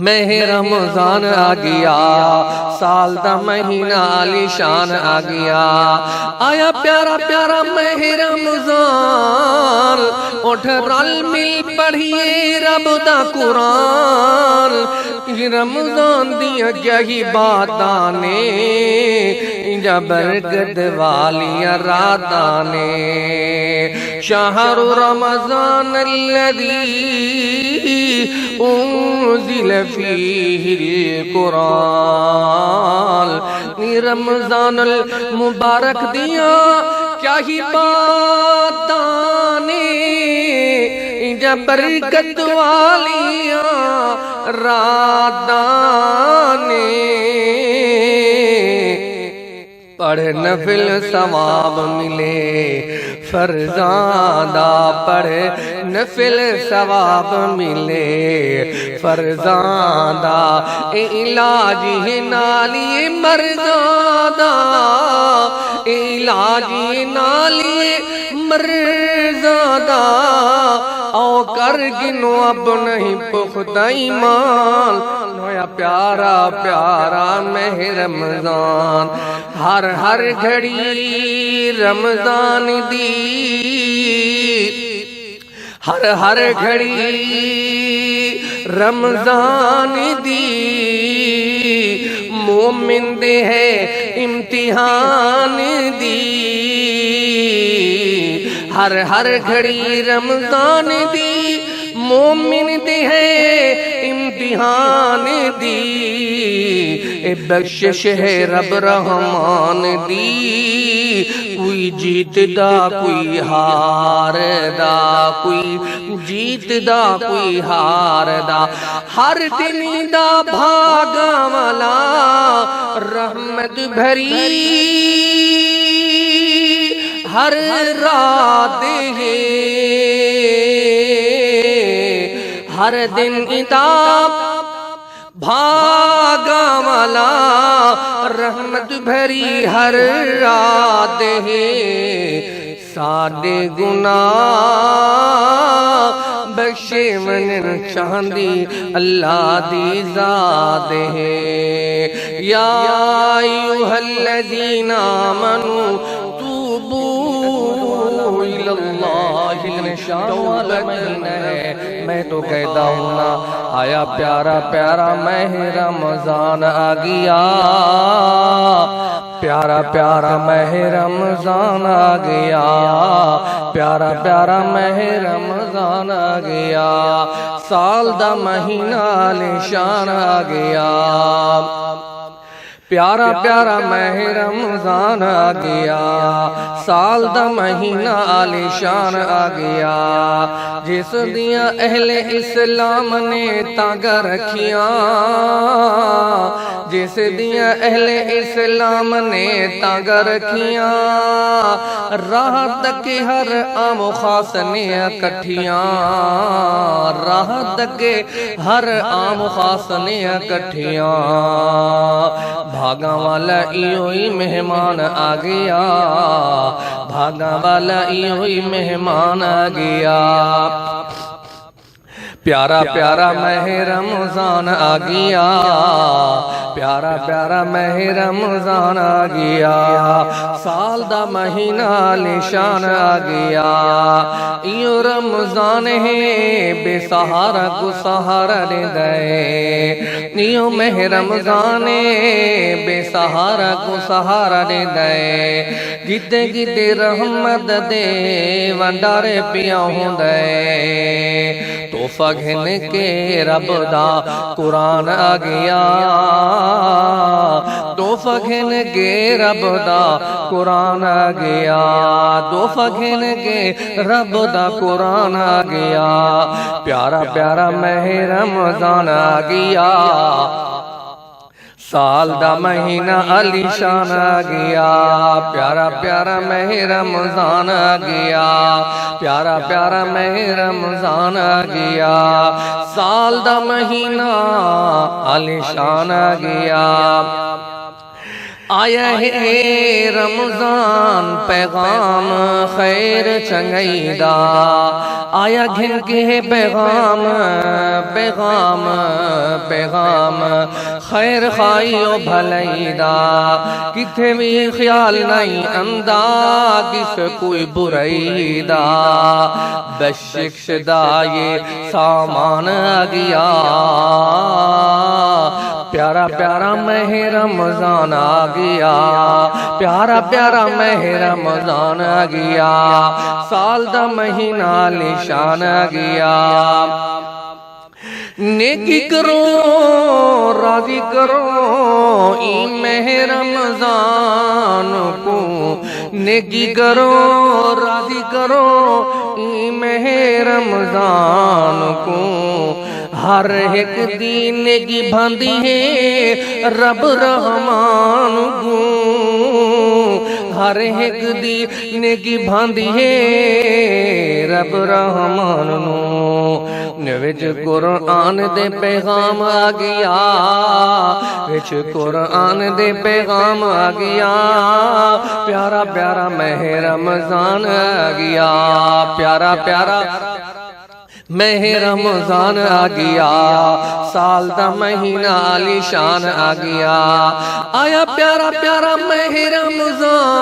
ماہ رمضان آ گیا، سال دا مہینہ علی شان آ گیا، آیا پیارا پیارا ماہ رمضان، اٹھ رل مل پڑھیے رب دا قرآن، رمضان دیا کیا باتاں نے، جا برکت والیاں راتاں نے، شہر رمضان الذی انزل فیہ القرآن، رمضان المبارک دیا کیا ہی باتاں نے، جا برکت والیاں راتاں نے، پڑھ نفل ثواب ملے فرزاندہ، پڑھ نفل ثواب ملے فرزاندہ، علاج ہے نالی مرزاندہ، علاج ہے نالی مرزاندہ، او کر گنو اب نہیں پختہ ایمان، نویا پیارا پیارا ماہ رمضان، ہر ہر گھڑی رمضان دی، ہر ہر گھڑی رمضان دی، مومن دے ہے امتحان دی، ہر ہر گھڑی رمضان دی، مومن دے ہے امتحان دی، اے بخشش ہے رب رحمان دی، کوئی جیت دا کوئی ہار دا، کوئی جیت دا کوئی ہار دا، ہر دن دا بھاگا والا رحمت بھری ہر رات ہے، ہر دن دا بھاگا والا رحمت بھری ہر رات ہے، ساڈے گناہ بخشے من چاندی اللہ دی ذات ہے، یا ایھا الذین آمنوا توبوا الی اللہ، شوال مہینہ ہے، میں تو کہتا ہوں نا، آیا پیارا پیارا ماہ رمضان آ گیا، پیارا پیارا ماہ رمضان آ گیا، پیارا پیارا ماہ رمضان آ گیا، سال دا مہینہ علی شان آ گیا، پیارا پیارا ماہ رمضان آ گیا، سال دا مہینہ علی شان آ گیا، جس دیا اہل اسلام نے تاگ رکھیاں، جس دیا اہل اسلام نے تاگ رکھیاں، راہ تک ہر عام و خاص نے اکٹھیاں، راہ تک ہر عام و خاص نے اکٹھیاں، بھاگا والا ایوئی مہمان آ گیا، بھاگا والا ایوئی مہمان آ گیا، پیارا پیارا ماہ رمضان آ گیا، پیارا پیارا ماہ رمضان آ گیا، سال دا مہینہ علی شان آ گیا، ایو رمضان ہے بے سہارا کو سہارا دے دے، ایو ماہ رمضان ہے بے سہارا کو سہارا دے دے، گدے گدے رحمت دے ونڈارے پیا ہوں دے، توفہ گھن کے رب دا قرآن آ گیا، توفہ گھن کے رب دا قرآن آ گیا، توفہ گھن کے رب دا قرآن آ گیا، پیارا پیارا ماہ رمضان آ گیا، سال دا مہینہ علی شان آ گیا، پیارا پیارا ماہ رمضان آ گیا، پیارا پیارا ماہ رمضان آ گیا، سال دا مہینہ علی شان آ گیا، آیا ہے رمضان پیغام خیر چنگئی دا، آیا گھن کے پیغام پیغام پیغام خیر خائی و بھلائی دا کتھے بھی خیال نہیں اندہ کس کوئی برائی دا بشکش دا یہ سامان گیا پیارا پیارا ماہ رمضان آ گیا پیارا پیارا ماہ رمضان آ گیا سال دا مہینہ نشان آ گیا نیکی کرو راضی کرو ای ماہ رمضان کو نیکی کرو راضی کرو ای ماہ رمضان کو ہر ایک دین کی بھاندی ہے رب رحمان کو ہر ایک دین کی بھاندی ہے رب رحمان نو وچ قرآن دے پیغام آ گیا وچ قرآن دے پیغام آ گیا پیارا پیارا ماہ رمضان آ گیا پیارا پیارا ماہ رمضان آ گیا سال دا مہینہ عالی شان آ گیا آیا پیارا پیارا ماہ رمضان